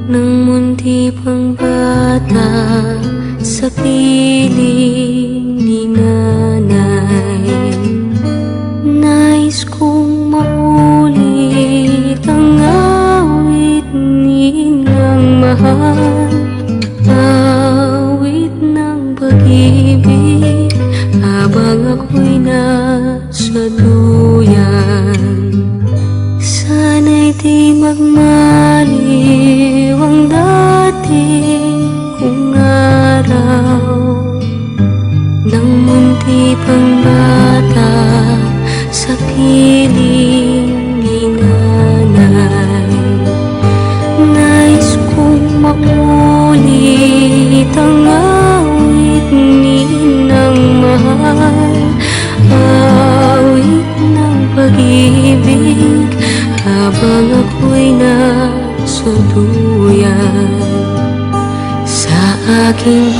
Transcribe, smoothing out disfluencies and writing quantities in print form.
Nang munti pang bata sa piling ni nanay, nais kong maulit ang awit nilang mahal, awit ng pag-ibig habang ako'y nasa duyan. Sana'y di magmaliw ang dati kong araw, nang munti pang bata sa piling ni nanay. Nais kong maulit ang awit nilang mahal, awit ng pag-ibig habang ako'y nasa duyan. Sa aking